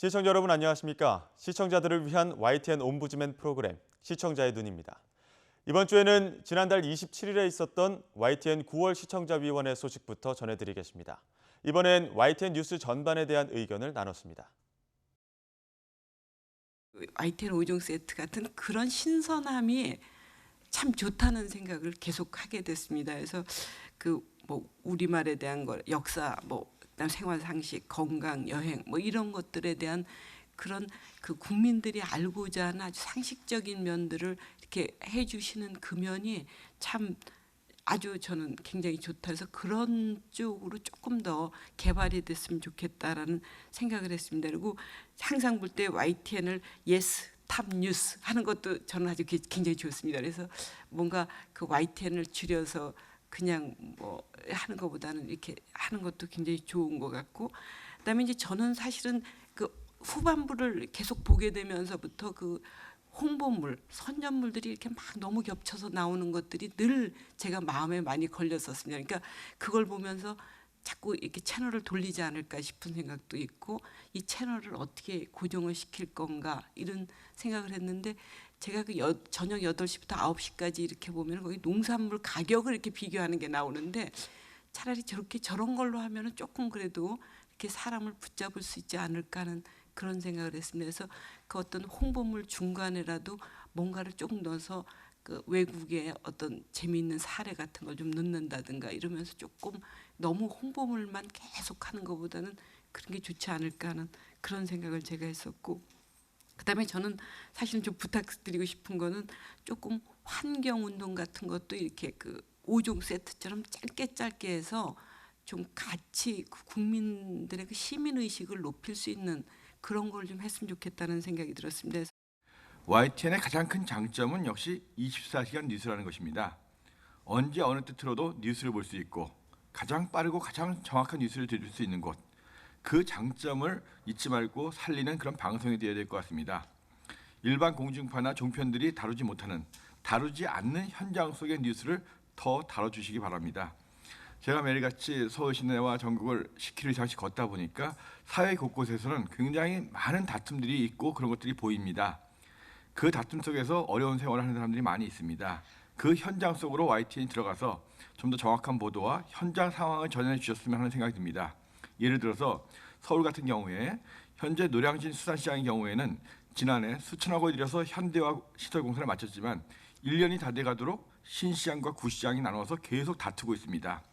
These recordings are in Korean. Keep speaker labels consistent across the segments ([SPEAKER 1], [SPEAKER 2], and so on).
[SPEAKER 1] 시청자 여러분 안녕하십니까? 시청자들을 위한 YTN 옴부즈맨 프로그램 시청자의 눈입니다. 이번 주에는 지난달 27일에 있었던 YTN 9월 시청자위원회 소식부터 전해드리겠습니다. 이번엔 YTN 뉴스 전반에 대한 의견을 나눴습니다.
[SPEAKER 2] YTN 5종 세트 같은 그런 신선함이 참 좋다는 생각을 계속 하게 됐습니다. 그래서 우리말에 대한 거, 역사, 그다음 생활 상식, 건강, 여행 이런 것들에 대한 그런 국민들이 알고자 하는 아주 상식적인 면들을 이렇게 해주시는 그 면이 참 아주 저는 굉장히 좋다 해서 그런 쪽으로 조금 더 개발이 됐으면 좋겠다라는 생각을 했습니다. 그리고 항상 볼 때 YTN을 예스 탑 뉴스 하는 것도 저는 아주 굉장히 좋습니다. 그래서 뭔가 그 YTN을 줄여서 그냥 하는 것보다는 이렇게 하는 것도 굉장히 좋은 것 같고, 그다음에 이제 저는 사실은 그 후반부를 계속 보게 되면서부터 그 홍보물, 선전물들이 이렇게 막 너무 겹쳐서 나오는 것들이 늘 제가 마음에 많이 걸렸었습니다. 그러니까 그걸 보면서 자꾸 이렇게 채널을 돌리지 않을까 싶은 생각도 있고, 이 채널을 어떻게 고정을 시킬 건가 이런 생각을 했는데, 제가 저녁 8시부터 9시까지 이렇게 보면 거기 농산물 가격을 이렇게 비교하는 게 나오는데, 차라리 저런 걸로 하면은 조금 그래도 이렇게 사람을 붙잡을 수 있지 않을까 하는 그런 생각을 했습니다. 그래서 그 어떤 홍보물 중간에라도 뭔가를 조금 넣어서 그 외국의 어떤 재미있는 사례 같은 걸 좀 넣는다든가 이러면서 조금 너무 홍보물만 계속 하는 것보다는 그런 게 좋지 않을까 하는 그런 생각을 제가 했었고, 그다음에 저는 사실은 좀 부탁드리고 싶은 거는 조금 환경운동 같은 것도 이렇게 그 5종 세트처럼 짧게 해서 좀 같이 국민들의 그 시민의식을 높일 수 있는 그런 걸 좀 했으면 좋겠다는 생각이 들었습니다.
[SPEAKER 3] YTN의 가장 큰 장점은 역시 24시간 뉴스라는 것입니다. 언제 어느 때 틀어도 뉴스를 볼 수 있고 가장 빠르고 가장 정확한 뉴스를 들을 수 있는 곳, 그 장점을 잊지 말고 살리는 그런 방송이 되어야 될 것 같습니다. 일반 공중파나 종편들이 다루지 않는 현장 속의 뉴스를 더 다뤄주시기 바랍니다. 제가 매일같이 서울 시내와 전국을 10km 이상씩 걷다 보니까 사회 곳곳에서는 굉장히 많은 다툼들이 있고 그런 것들이 보입니다. 그 다툼 속에서 어려운 생활을 하는 사람들이 많이 있습니다. 그 현장 속으로 YTN이 들어가서 좀 더 정확한 보도와 현장 상황을 전해 주셨으면 하는 생각이 듭니다. 예를 들어서 서울 같은 경우에 현재 노량진 수산시장의 경우에는 지난해 수천억 원을 들여서 현대화 시설 공사를 마쳤지만 1년이 다 돼가도록 신시장과 구시장이 나눠서 계속 다투고 있습니다.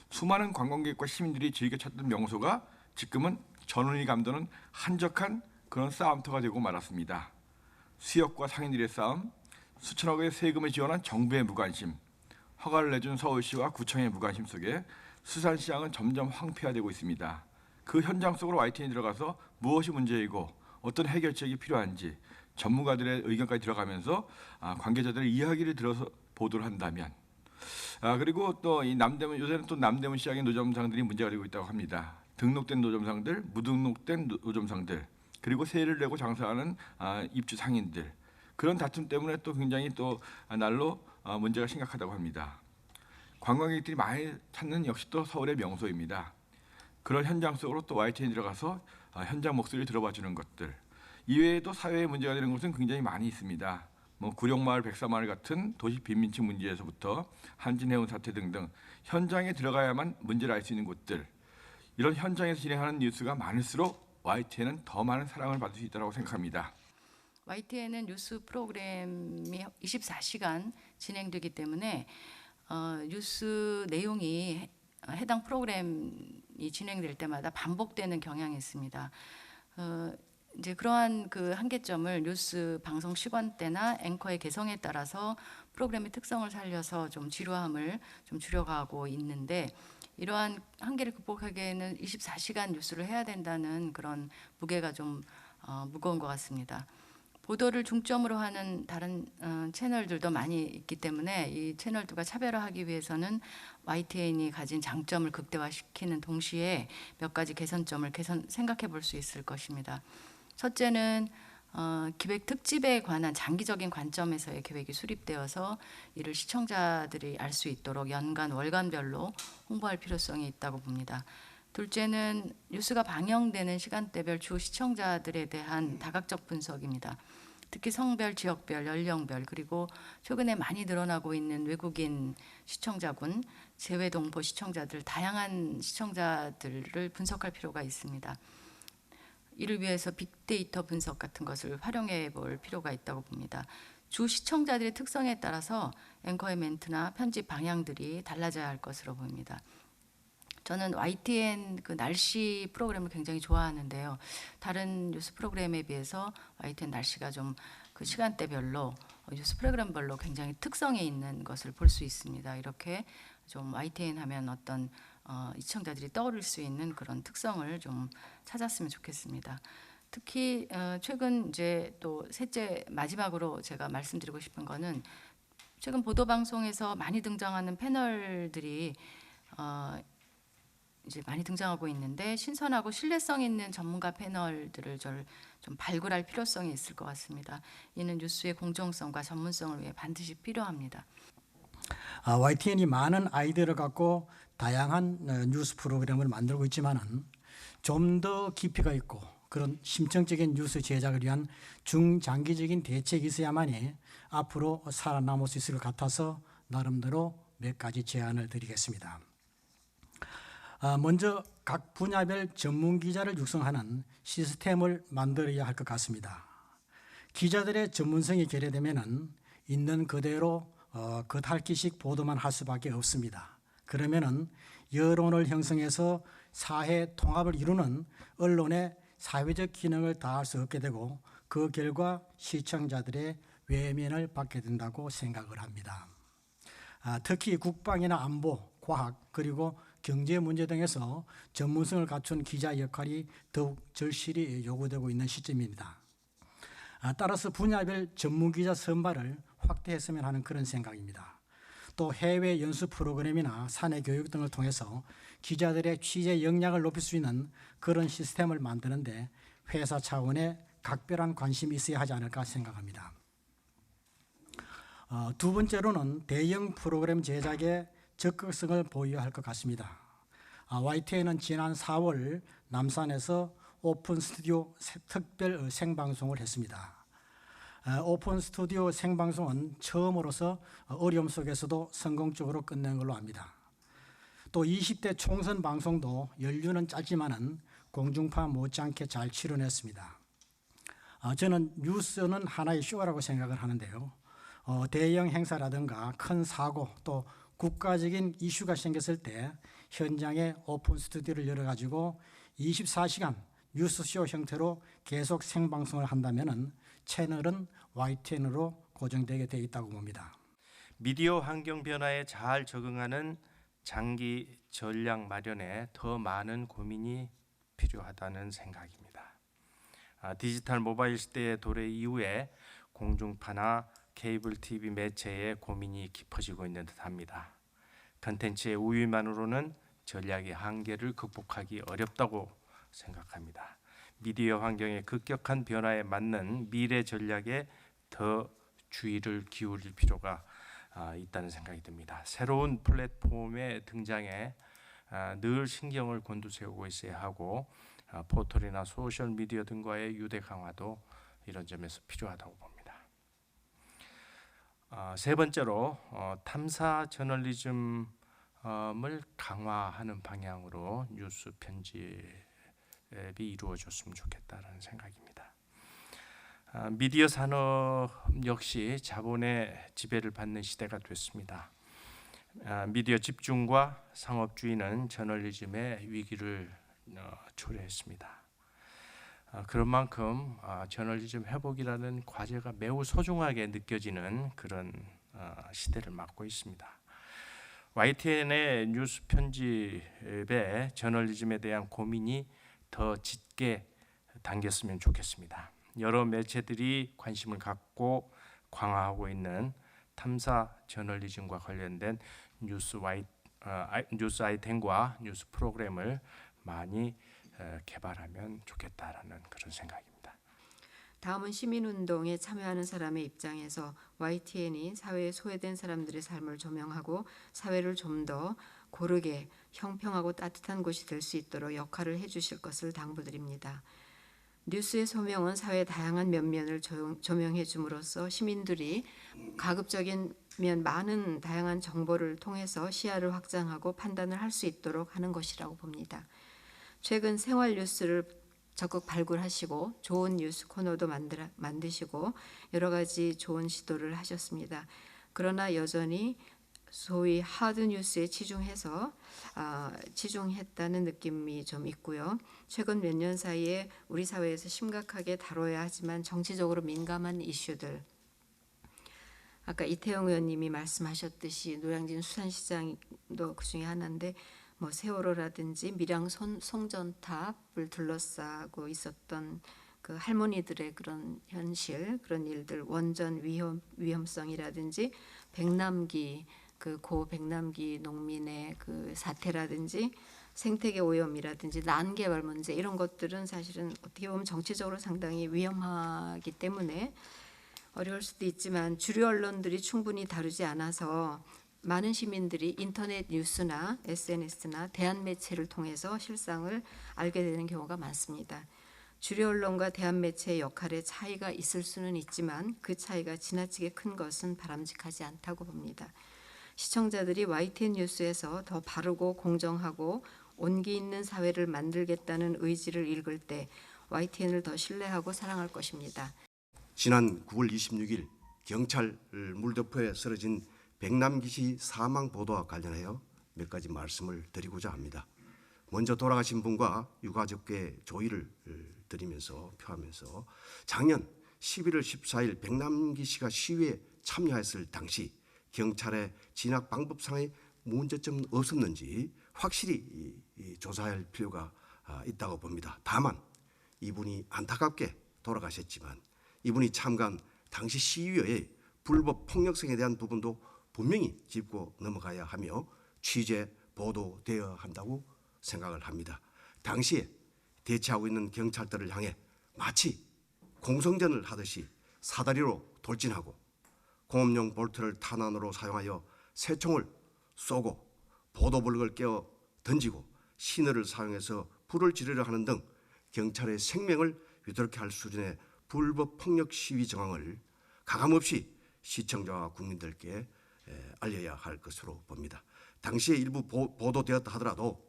[SPEAKER 3] 수많은 관광객과 시민들이 즐겨 찾던 명소가 지금은 전운이 감도는 한적한 그런 싸움터가 되고 말았습니다. 수역과 상인들의 싸움, 수천억의 세금을 지원한 정부의 무관심, 허가를 내준 서울시와 구청의 무관심 속에 수산시장은 점점 황폐화되고 있습니다. 그 현장 속으로 YTN이 들어가서 무엇이 문제이고 어떤 해결책이 필요한지 전문가들의 의견까지 들어가면서 관계자들의 이야기를 들어서 보도를 한다면, 그리고 또 이 요새는 또 남대문 시장의 노점상들이 문제가 되고 있다고 합니다. 등록된 노점상들, 무등록된 노점상들, 그리고 세를 내고 장사하는 입주 상인들, 그런 다툼 때문에 또 굉장히 또 날로 문제가 심각하다고 합니다. 관광객들이 많이 찾는 역시 또 서울의 명소입니다. 그런 현장 속으로 또 YTN이 들어가서 현장 목소리를 들어봐 주는 것들, 이외에도 사회에 문제가 되는 곳은 굉장히 많이 있습니다. 구룡마을, 백사마을 같은 도시 빈민층 문제에서부터 한진해운 사태 등등 현장에 들어가야만 문제를 알 수 있는 곳들, 이런 현장에서 진행하는 뉴스가 많을수록 YTN은 더 많은 사랑을 받을 수 있다고 생각합니다.
[SPEAKER 4] YTN은 뉴스 프로그램이 24시간 진행되기 때문에 뉴스 내용이 해당 프로그램이 진행될 때마다 반복되는 경향이 있습니다. 이제 그러한 그 한계점을 뉴스 방송 시간대나 앵커의 개성에 따라서 프로그램의 특성을 살려서 좀 지루함을 좀 줄여가고 있는데, 이러한 한계를 극복하기에는 24시간 뉴스를 해야 된다는 그런 무게가 좀 무거운 것 같습니다. 보도를 중점으로 하는 다른 채널들도 많이 있기 때문에 이 채널들과 차별화하기 위해서는 YTN이 가진 장점을 극대화시키는 동시에 몇 가지 개선점을 생각해 볼 수 있을 것입니다. 첫째는 기획 특집에 관한 장기적인 관점에서의 계획이 수립되어서 이를 시청자들이 알 수 있도록 연간, 월간별로 홍보할 필요성이 있다고 봅니다. 둘째는 뉴스가 방영되는 시간대별 주 시청자들에 대한 다각적 분석입니다. 특히 성별, 지역별, 연령별 그리고 최근에 많이 늘어나고 있는 외국인 시청자군, 재외동포 시청자들, 다양한 시청자들을 분석할 필요가 있습니다. 이를 위해서 빅데이터 분석 같은 것을 활용해 볼 필요가 있다고 봅니다. 주 시청자들의 특성에 따라서 앵커의 멘트나 편집 방향들이 달라져야 할 것으로 보입니다. 저는 YTN 그 날씨 프로그램을 굉장히 좋아하는데요. 다른 뉴스 프로그램에 비해서 YTN 날씨가 좀 그 시간대별로 뉴스 프로그램별로 굉장히 특성이 있는 것을 볼 수 있습니다. 이렇게 좀 YTN 하면 어떤 시청자들이 떠오를 수 있는 그런 특성을 좀 찾았으면 좋겠습니다. 특히 최근 이제 또 셋째 마지막으로 제가 말씀드리고 싶은 거는 최근 보도 방송에서 많이 등장하는 패널들이 이제 많이 등장하고 있는데 신선하고 신뢰성 있는 전문가 패널들을 좀 발굴할 필요성이 있을 것 같습니다. 이는 뉴스의 공정성과 전문성을 위해 반드시 필요합니다.
[SPEAKER 5] YTN이 많은 아이디어를 갖고 다양한 뉴스 프로그램을 만들고 있지만은 좀 더 깊이가 있고 그런 심층적인 뉴스 제작을 위한 중장기적인 대책이 있어야만이 앞으로 살아남을 수 있을 것 같아서 나름대로 몇 가지 제안을 드리겠습니다. 먼저 각 분야별 전문 기자를 육성하는 시스템을 만들어야 할 것 같습니다. 기자들의 전문성이 결여되면은 있는 그대로 겉핥기식 보도만 할 수밖에 없습니다. 그러면은 여론을 형성해서 사회 통합을 이루는 언론의 사회적 기능을 다할 수 없게 되고 그 결과 시청자들의 외면을 받게 된다고 생각을 합니다. 특히 국방이나 안보, 과학 그리고 경제 문제 등에서 전문성을 갖춘 기자 역할이 더욱 절실히 요구되고 있는 시점입니다. 따라서 분야별 전문 기자 선발을 확대했으면 하는 그런 생각입니다. 또 해외 연수 프로그램이나 사내 교육 등을 통해서 기자들의 취재 역량을 높일 수 있는 그런 시스템을 만드는데 회사 차원의 각별한 관심이 있어야 하지 않을까 생각합니다. 두 번째로는 대형 프로그램 제작에 적극성을 보여야 할 것 같습니다. YTN은 지난 4월 남산에서 오픈 스튜디오 특별 생방송을 했습니다. 오픈 스튜디오 생방송은 처음으로서 어려움 속에서도 성공적으로 끝낸 걸로 압니다. 또 20대 총선 방송도 연륜은 짧지만은 공중파 못지않게 잘 치러냈습니다. 저는 뉴스는 하나의 쇼라고 생각을 하는데요. 대형 행사라든가 큰 사고 또 국가적인 이슈가 생겼을 때 현장에 오픈 스튜디오를 열어가지고 24시간 뉴스쇼 형태로 계속 생방송을 한다면 채널은 YTN으로 고정되게 되어 있다고 봅니다.
[SPEAKER 6] 미디어 환경 변화에 잘 적응하는 장기 전략 마련에 더 많은 고민이 필요하다는 생각입니다. 디지털 모바일 시대의 도래 이후에 공중파나 케이블 TV 매체의 고민이 깊어지고 있는 듯합니다. 컨텐츠의 우위만으로는 전략의 한계를 극복하기 어렵다고 생각합니다. 미디어 환경의 급격한 변화에 맞는 미래 전략에 더 주의를 기울일 필요가 있다는 생각이 듭니다. 새로운 플랫폼의 등장에 늘 신경을 곤두세우고 있어야 하고 포털이나 소셜 미디어 등과의 유대 강화도 이런 점에서 필요하다고 봅니다. 세 번째로 탐사 저널리즘을 강화하는 방향으로 뉴스 편집이 이루어졌으면 좋겠다는 생각입니다. 미디어 산업 역시 자본의 지배를 받는 시대가 됐습니다. 미디어 집중과 상업주의는 저널리즘의 위기를 초래했습니다. 그런 만큼 저널리즘 회복이라는 과제가 매우 소중하게 느껴지는 그런 시대를 맞고 있습니다. YTN의 뉴스 편집에 저널리즘에 대한 고민이 더 짙게 당겼으면 좋겠습니다. 여러 매체들이 관심을 갖고 강화하고 있는 탐사 저널리즘과 관련된 뉴스 아이템과 뉴스 프로그램을 많이 개발하면 좋겠다라는 그런 생각입니다.
[SPEAKER 7] 다음은 시민운동에 참여하는 사람의 입장에서 YTN이 사회에 소외된 사람들의 삶을 조명하고 사회를 좀 더 고르게 형평하고 따뜻한 곳이 될 수 있도록 역할을 해주실 것을 당부드립니다. 뉴스의 소명은 사회의 다양한 면면을 조명해 줌으로써 시민들이 가급적이면 많은 다양한 정보를 통해서 시야를 확장하고 판단을 할 수 있도록 하는 것이라고 봅니다. 최근 생활 뉴스를 적극 발굴하시고 좋은 뉴스 코너도 만드시고 여러 가지 좋은 시도를 하셨습니다. 그러나 여전히 소위 하드 뉴스에 치중했다는 느낌이 좀 있고요. 최근 몇 년 사이에 우리 사회에서 심각하게 다뤄야 하지만 정치적으로 민감한 이슈들, 아까 이태영 의원님이 말씀하셨듯이 노량진 수산시장도 그 중에 하나인데 뭐 세월호라든지 밀양 송전탑을 둘러싸고 있었던 그 할머니들의 그런 현실, 그런 일들, 원전 위험성이라든지 백남기 그 고 백남기 농민의 그 사태라든지 생태계 오염이라든지 난개발 문제 이런 것들은 사실은 어떻게 보면 정치적으로 상당히 위험하기 때문에 어려울 수도 있지만 주류 언론들이 충분히 다루지 않아서 많은 시민들이 인터넷 뉴스나 SNS나 대한매체를 통해서 실상을 알게 되는 경우가 많습니다. 주류 언론과 대한매체의 역할에 차이가 있을 수는 있지만 그 차이가 지나치게 큰 것은 바람직하지 않다고 봅니다. 시청자들이 YTN 뉴스에서 더 바르고 공정하고 온기 있는 사회를 만들겠다는 의지를 읽을 때 YTN을 더 신뢰하고 사랑할 것입니다.
[SPEAKER 8] 지난 9월 26일 경찰 물대포에 쓰러진 백남기 씨 사망 보도와 관련하여 몇 가지 말씀을 드리고자 합니다. 먼저 돌아가신 분과 유가족께 조의를 표하면서 작년 11월 14일 백남기 씨가 시위에 참여했을 당시 경찰의 진압 방법상의 문제점은 없었는지 확실히 조사할 필요가 있다고 봅니다. 다만 이분이 안타깝게 돌아가셨지만 이분이 참가한 당시 시위의 불법 폭력성에 대한 부분도 분명히 짚고 넘어가야 하며 취재, 보도되어야 한다고 생각을 합니다. 당시에 대치하고 있는 경찰들을 향해 마치 공성전을 하듯이 사다리로 돌진하고 공업용 볼트를 탄환으로 사용하여 새총을 쏘고 보도블록을 깨어 던지고 시너를 사용해서 불을 지르려 하는 등 경찰의 생명을 위태롭게 할 수준의 불법 폭력 시위 정황을 가감없이 시청자와 국민들께 알려야 할 것으로 봅니다. 당시에 일부 보도되었다 하더라도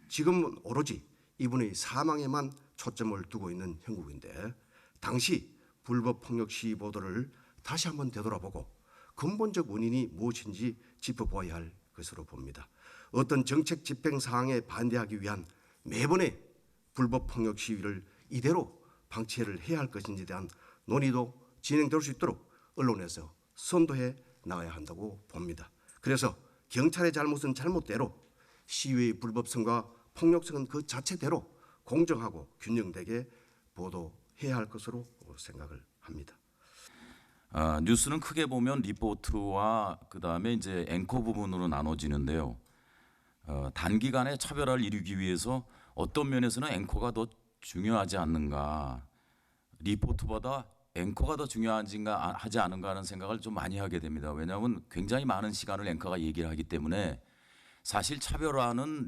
[SPEAKER 8] 지금은 오로지 이분의 사망에만 초점을 두고 있는 형국인데 당시 불법 폭력 시위 보도를 다시 한번 되돌아보고 근본적 원인이 무엇인지 짚어보아야 할 것으로 봅니다. 어떤 정책 집행 사항에 반대하기 위한 매번의 불법 폭력 시위를 이대로 방치를 해야 할 것인지에 대한 논의도 진행될 수 있도록 언론에서 선도해 나가야 한다고 봅니다. 그래서 경찰의 잘못은 잘못대로 시위의 불법성과 폭력성은 그 자체대로 공정하고 균형되게 보도해야 할 것으로 생각을 합니다.
[SPEAKER 9] 뉴스는 크게 보면 리포트와 그다음에 이제 앵커 부분으로 나눠지는데요. 단기간에 차별화를 이루기 위해서 어떤 면에서는 앵커가 더 중요하지 않는가, 리포트보다 앵커가 더 중요하지 않은가 하는 생각을 좀 많이 하게 됩니다. 왜냐하면 굉장히 많은 시간을 앵커가 얘기를 하기 때문에 사실 차별화는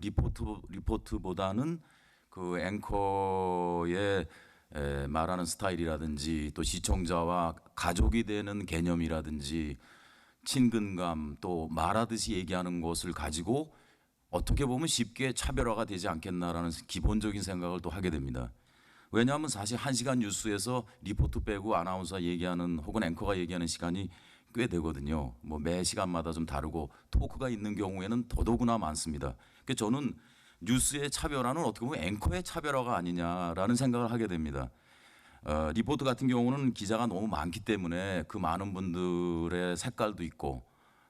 [SPEAKER 9] 리포트보다는 그 앵커의 말하는 스타일이라든지 또 시청자와 가족이 되는 개념이라든지 친근감 또 말하듯이 얘기하는 것을 가지고 어떻게 보면 쉽게 차별화가 되지 않겠나라는 기본적인 생각을 또 하게 됩니다. 왜냐하면 사실 1시간 뉴스에서 리포트 빼고 아나운서 얘기하는 혹은 앵커가 얘기하는 시간이 꽤 되거든요. 뭐 매 시간마다 좀 다르고 토크가 있는 경우에는 더더구나 많습니다. 그래서 저는 뉴스의 차별화는 어떻게 보면 앵커의 차별화가 아니냐라는 생각을 하게 됩니다. 리포트 같은 경우는 기자가 너무 많기 때문에 그 많은 분들의 색깔도 있고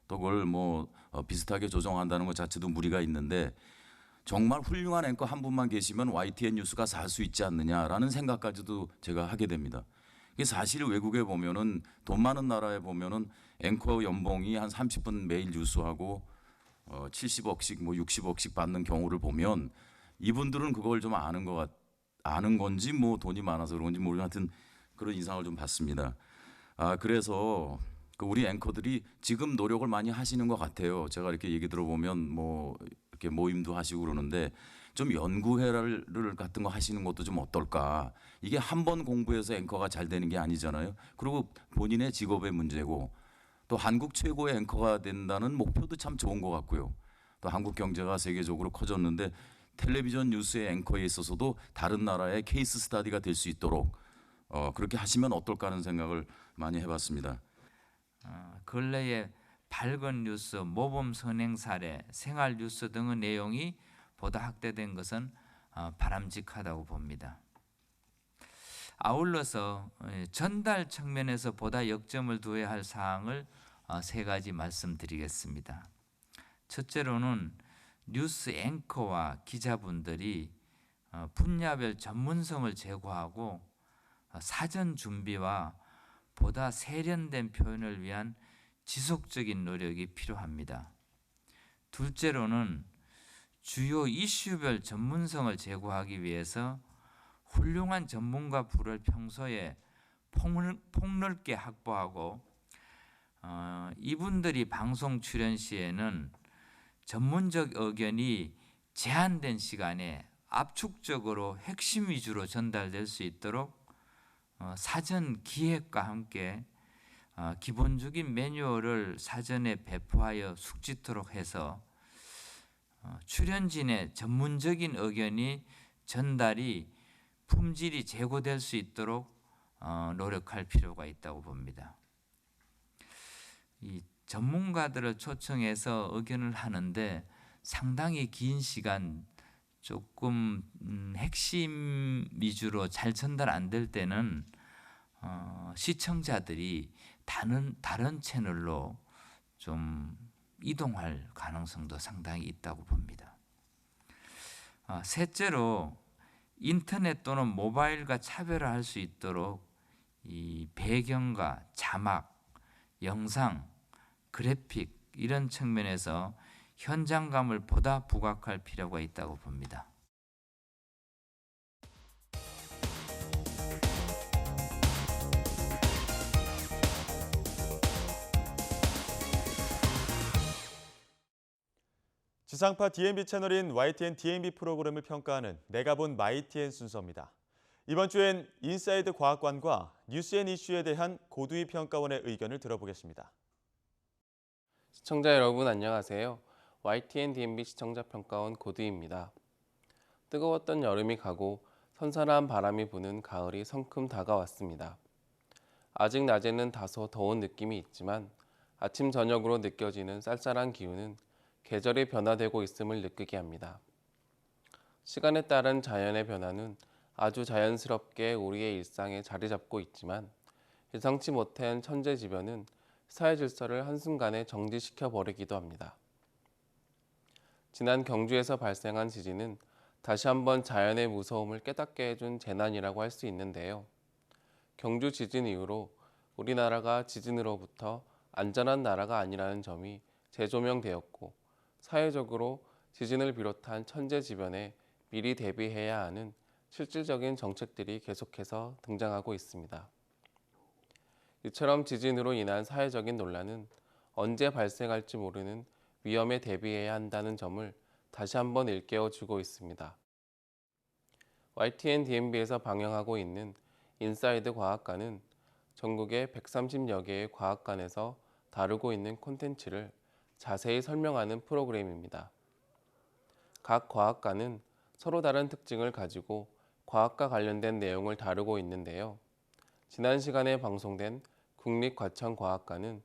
[SPEAKER 9] 또 그걸 뭐 비슷하게 조정한다는 것 자체도 무리가 있는데 정말 훌륭한 앵커 한 분만 계시면 YTN 뉴스가 살 수 있지 않느냐라는 생각까지도 제가 하게 됩니다. 이게 사실 외국에 보면은 돈 많은 나라에 보면은 앵커 연봉이 한 30분 매일 뉴스하고 70억씩 뭐 60억씩 받는 경우를 보면 이분들은 그걸 좀 아는 건지 뭐 돈이 많아서 그런 건지 모르겠는 하여튼 그런 인상을 좀 받습니다. 그래서 우리 앵커들이 지금 노력을 많이 하시는 것 같아요. 제가 이렇게 얘기 들어보면 뭐 이렇게 모임도 하시고 그러는데 좀 연구회를 같은 거 하시는 것도 좀 어떨까? 이게 한 번 공부해서 앵커가 잘 되는 게 아니잖아요. 그리고 본인의 직업의 문제고 또 한국 최고의 앵커가 된다는 목표도 참 좋은 것 같고요. 또 한국 경제가 세계적으로 커졌는데 텔레비전 뉴스의 앵커에 있어서도 다른 나라의 케이스 스터디가 될 수 있도록 그렇게 하시면 어떨까 하는 생각을 많이 해봤습니다.
[SPEAKER 10] 근래에 밝은 뉴스, 모범 선행 사례, 생활 뉴스 등의 내용이 보다 확대된 것은 바람직하다고 봅니다. 아울러서 전달 측면에서 보다 역점을 두어야 할 사항을 세 가지 말씀드리겠습니다. 첫째로는 뉴스 앵커와 기자분들이 분야별 전문성을 제고하고 사전 준비와 보다 세련된 표현을 위한 지속적인 노력이 필요합니다. 둘째로는 주요 이슈별 전문성을 제고하기 위해서 훌륭한 전문가 풀을 평소에 폭넓게 확보하고 이분들이 방송 출연 시에는 전문적 의견이 제한된 시간에 압축적으로 핵심 위주로 전달될 수 있도록 사전 기획과 함께 기본적인 매뉴얼을 사전에 배포하여 숙지토록 해서 출연진의 전문적인 의견이 전달이 품질이 제고될 수 있도록 노력할 필요가 있다고 봅니다. 이 전문가들을 초청해서 의견을 하는데 상당히 긴 시간 조금 핵심 위주로 잘 전달 안 될 때는 시청자들이 다른 채널로 좀 이동할 가능성도 상당히 있다고 봅니다. 셋째로 인터넷 또는 모바일과 차별화할 수 있도록 이 배경과 자막, 영상, 그래픽 이런 측면에서 현장감을 보다 부각할 필요가 있다고 봅니다.
[SPEAKER 1] 지상파 DMB 채널인 YTN DMB 프로그램을 평가하는 내가 본 YTN 순서입니다. 이번 주엔 인사이드 과학관과 뉴스앤이슈에 대한 고두위 평가원의 의견을 들어보겠습니다.
[SPEAKER 11] 시청자 여러분 안녕하세요. YTN DMB 시청자 평가원 고두희입니다. 뜨거웠던 여름이 가고 선선한 바람이 부는 가을이 성큼 다가왔습니다. 아직 낮에는 다소 더운 느낌이 있지만 아침 저녁으로 느껴지는 쌀쌀한 기운은 계절이 변화되고 있음을 느끼게 합니다. 시간에 따른 자연의 변화는 아주 자연스럽게 우리의 일상에 자리 잡고 있지만 예상치 못한 천재지변은 사회 질서를 한순간에 정지시켜 버리기도 합니다. 지난 경주에서 발생한 지진은 다시 한번 자연의 무서움을 깨닫게 해준 재난이라고 할 수 있는데요. 경주 지진 이후로 우리나라가 지진으로부터 안전한 나라가 아니라는 점이 재조명되었고 사회적으로 지진을 비롯한 천재지변에 미리 대비해야 하는 실질적인 정책들이 계속해서 등장하고 있습니다. 이처럼 지진으로 인한 사회적인 논란은 언제 발생할지 모르는 위험에 대비해야 한다는 점을 다시 한번 일깨워주고 있습니다. YTN DMB에서 방영하고 있는 인사이드 과학관은 전국의 130여 개의 과학관에서 다루고 있는 콘텐츠를 자세히 설명하는 프로그램입니다. 각 과학관은 서로 다른 특징을 가지고 과학과 관련된 내용을 다루고 있는데요. 지난 시간에 방송된 국립과천과학관은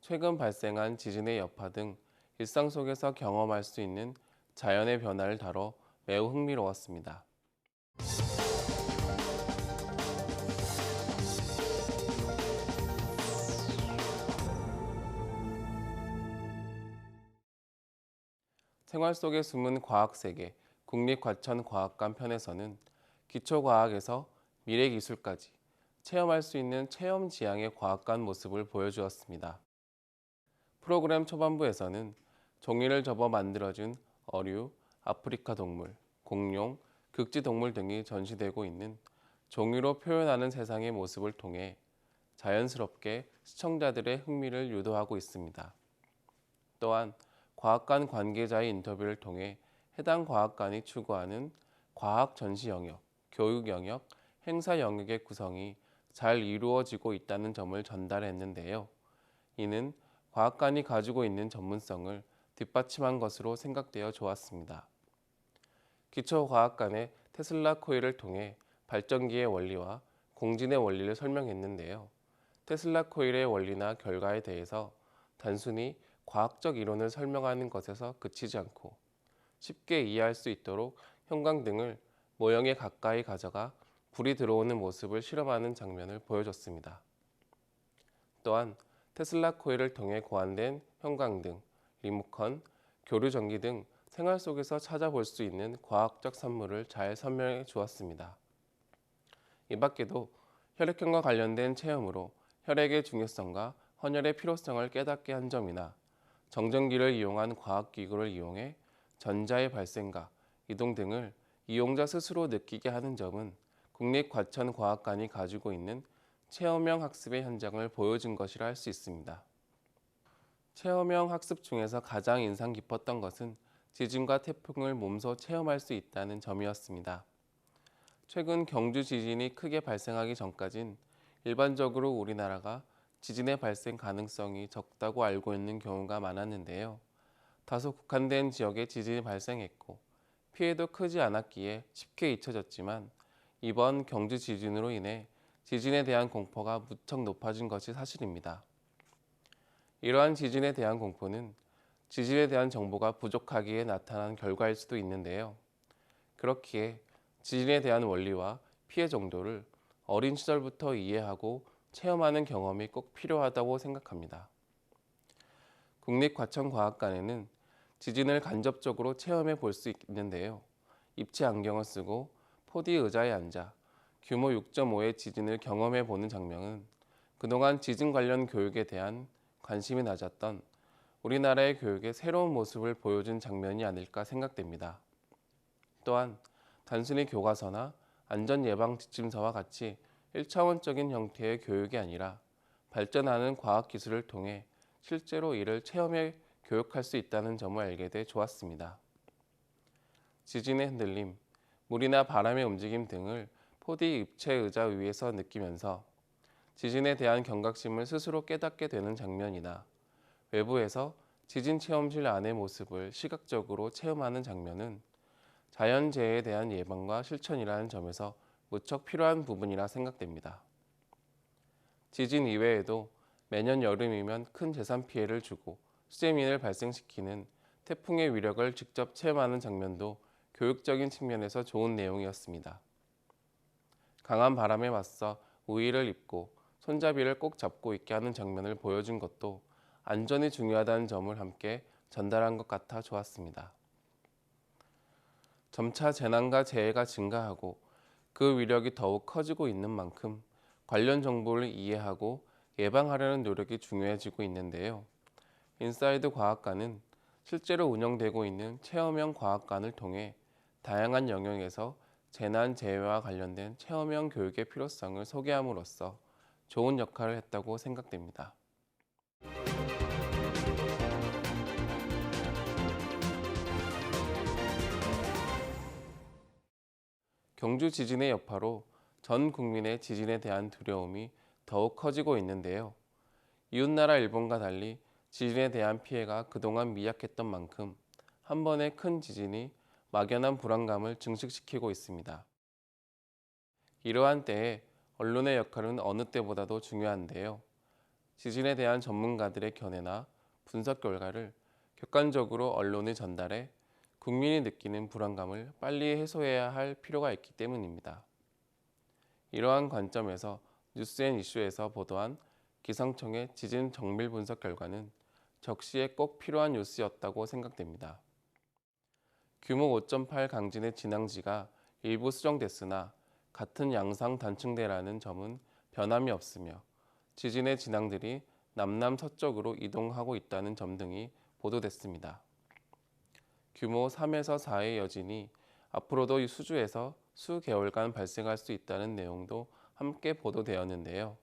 [SPEAKER 11] 최근 발생한 지진의 여파 등 일상 속에서 경험할 수 있는 자연의 변화를 다뤄 매우 흥미로웠습니다. 생활 속에 숨은 과학세계 국립과천과학관 편에서는 기초과학에서 미래기술까지 체험할 수 있는 체험지향의 과학관 모습을 보여주었습니다. 프로그램 초반부에서는 종이를 접어 만들어진 어류, 아프리카 동물, 공룡, 극지동물 등이 전시되고 있는 종이로 표현하는 세상의 모습을 통해 자연스럽게 시청자들의 흥미를 유도하고 있습니다. 또한 과학관 관계자의 인터뷰를 통해 해당 과학관이 추구하는 과학 전시 영역, 교육 영역, 행사 영역의 구성이 잘 이루어지고 있다는 점을 전달했는데요. 이는 과학관이 가지고 있는 전문성을 뒷받침한 것으로 생각되어 좋았습니다. 기초과학관의 테슬라 코일을 통해 발전기의 원리와 공진의 원리를 설명했는데요. 테슬라 코일의 원리나 결과에 대해서 단순히 과학적 이론을 설명하는 것에서 그치지 않고 쉽게 이해할 수 있도록 형광등을 모형에 가까이 가져가 불이 들어오는 모습을 실험하는 장면을 보여줬습니다. 또한 테슬라 코일을 통해 고안된 형광등, 리모컨, 교류전기 등 생활 속에서 찾아볼 수 있는 과학적 산물을 잘 설명해 주었습니다. 이 밖에도 혈액형과 관련된 체험으로 혈액의 중요성과 헌혈의 필요성을 깨닫게 한 점이나 정전기를 이용한 과학기구를 이용해 전자의 발생과 이동 등을 이용자 스스로 느끼게 하는 점은 국립과천과학관이 가지고 있는 체험형 학습의 현장을 보여준 것이라 할 수 있습니다. 체험형 학습 중에서 가장 인상 깊었던 것은 지진과 태풍을 몸소 체험할 수 있다는 점이었습니다. 최근 경주 지진이 크게 발생하기 전까진 일반적으로 우리나라가 지진의 발생 가능성이 적다고 알고 있는 경우가 많았는데요. 다소 국한된 지역에 지진이 발생했고 피해도 크지 않았기에 쉽게 잊혀졌지만 이번 경주 지진으로 인해 지진에 대한 공포가 무척 높아진 것이 사실입니다. 이러한 지진에 대한 공포는 지진에 대한 정보가 부족하기에 나타난 결과일 수도 있는데요. 그렇기에 지진에 대한 원리와 피해 정도를 어린 시절부터 이해하고 체험하는 경험이 꼭 필요하다고 생각합니다. 국립과천과학관에는 지진을 간접적으로 체험해 볼 수 있는데요. 입체 안경을 쓰고 4D 의자에 앉아 규모 6.5의 지진을 경험해 보는 장면은 그동안 지진 관련 교육에 대한 관심이 낮았던 우리나라의 교육의 새로운 모습을 보여준 장면이 아닐까 생각됩니다. 또한 단순히 교과서나 안전예방지침서와 같이 1차원적인 형태의 교육이 아니라 발전하는 과학기술을 통해 실제로 이를 체험해 교육할 수 있다는 점을 알게 돼 좋았습니다. 지진의 흔들림, 물이나 바람의 움직임 등을 4D 입체 의자 위에서 느끼면서 지진에 대한 경각심을 스스로 깨닫게 되는 장면이나 외부에서 지진 체험실 안의 모습을 시각적으로 체험하는 장면은 자연재해에 대한 예방과 실천이라는 점에서 무척 필요한 부분이라 생각됩니다. 지진 이외에도 매년 여름이면 큰 재산 피해를 주고 수재민을 발생시키는 태풍의 위력을 직접 체험하는 장면도 교육적인 측면에서 좋은 내용이었습니다. 강한 바람에 맞서 우의를 입고 손잡이를 꼭 잡고 있게 하는 장면을 보여준 것도 안전이 중요하다는 점을 함께 전달한 것 같아 좋았습니다. 점차 재난과 재해가 증가하고 그 위력이 더욱 커지고 있는 만큼 관련 정보를 이해하고 예방하려는 노력이 중요해지고 있는데요. 인사이드 과학관은 실제로 운영되고 있는 체험형 과학관을 통해 다양한 영역에서 재난 재해와 관련된 체험형 교육의 필요성을 소개함으로써 좋은 역할을 했다고 생각됩니다. 경주 지진의 여파로 전 국민의 지진에 대한 두려움이 더욱 커지고 있는데요. 이웃나라 일본과 달리 지진에 대한 피해가 그동안 미약했던 만큼 한 번의 큰 지진이 막연한 불안감을 증식시키고 있습니다. 이러한 때에 언론의 역할은 어느 때보다도 중요한데요. 지진에 대한 전문가들의 견해나 분석 결과를 객관적으로 언론에 전달해 국민이 느끼는 불안감을 빨리 해소해야 할 필요가 있기 때문입니다. 이러한 관점에서 뉴스앤이슈에서 보도한 기상청의 지진 정밀 분석 결과는 적시에 꼭 필요한 뉴스였다고 생각됩니다. 규모 5.8 강진의 진앙지가 일부 수정됐으나 같은 양상 단층대라는 점은 변함이 없으며 지진의 진앙들이 남남서쪽으로 이동하고 있다는 점 등이 보도됐습니다. 규모 3에서 4의 여진이 앞으로도 수주에서 수개월간 발생할 수 있다는 내용도 함께 보도되었는데요.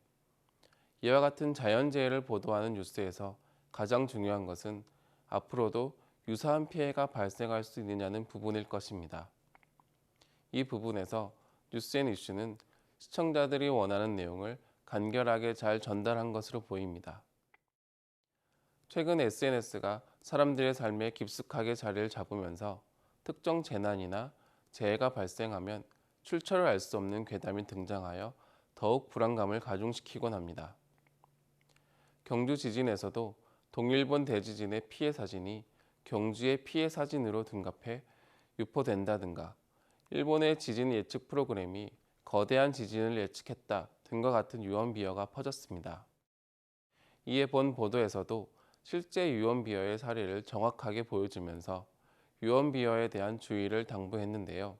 [SPEAKER 11] 이와 같은 자연재해를 보도하는 뉴스에서 가장 중요한 것은 앞으로도 유사한 피해가 발생할 수 있느냐는 부분일 것입니다. 이 부분에서 뉴스앤이슈는 시청자들이 원하는 내용을 간결하게 잘 전달한 것으로 보입니다. 최근 SNS가 사람들의 삶에 깊숙하게 자리를 잡으면서 특정 재난이나 재해가 발생하면 출처를 알 수 없는 괴담이 등장하여 더욱 불안감을 가중시키곤 합니다. 경주 지진에서도 동일본 대지진의 피해 사진이 경주의 피해 사진으로 둔갑해 유포된다든가 일본의 지진 예측 프로그램이 거대한 지진을 예측했다 등과 같은 유언 비어가 퍼졌습니다. 이에 본 보도에서도 실제 유언 비어의 사례를 정확하게 보여주면서 유언 비어에 대한 주의를 당부했는데요.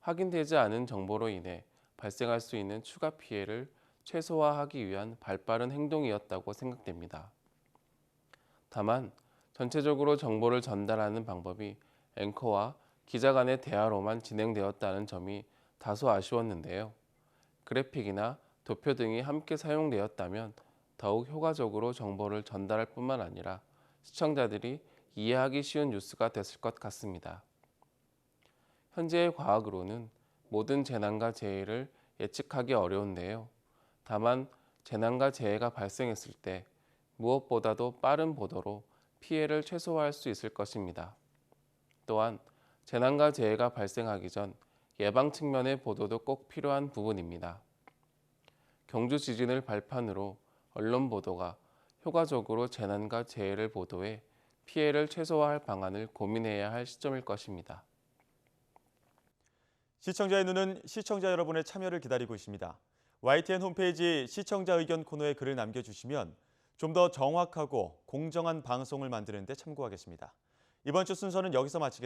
[SPEAKER 11] 확인되지 않은 정보로 인해 발생할 수 있는 추가 피해를 최소화하기 위한 발빠른 행동이었다고 생각됩니다. 다만 전체적으로 정보를 전달하는 방법이 앵커와 기자 간의 대화로만 진행되었다는 점이 다소 아쉬웠는데요. 그래픽이나 도표 등이 함께 사용되었다면 더욱 효과적으로 정보를 전달할 뿐만 아니라 시청자들이 이해하기 쉬운 뉴스가 됐을 것 같습니다. 현재의 과학으로는 모든 재난과 재해를 예측하기 어려운데요. 다만 재난과 재해가 발생했을 때 무엇보다도 빠른 보도로 피해를 최소화할 수 있을 것입니다. 또한 재난과 재해가 발생하기 전 예방 측면의 보도도 꼭 필요한 부분입니다. 경주 지진을 발판으로 언론 보도가 효과적으로 재난과 재해를 보도해 피해를 최소화할 방안을 고민해야 할 시점일 것입니다.
[SPEAKER 1] 시청자의 눈은 시청자 여러분의 참여를 기다리고 있습니다. YTN 홈페이지 시청자 의견 코너에 글을 남겨주시면 좀 더 정확하고 공정한 방송을 만드는 데 참고하겠습니다. 이번 주 순서는 여기서 마치겠습니다.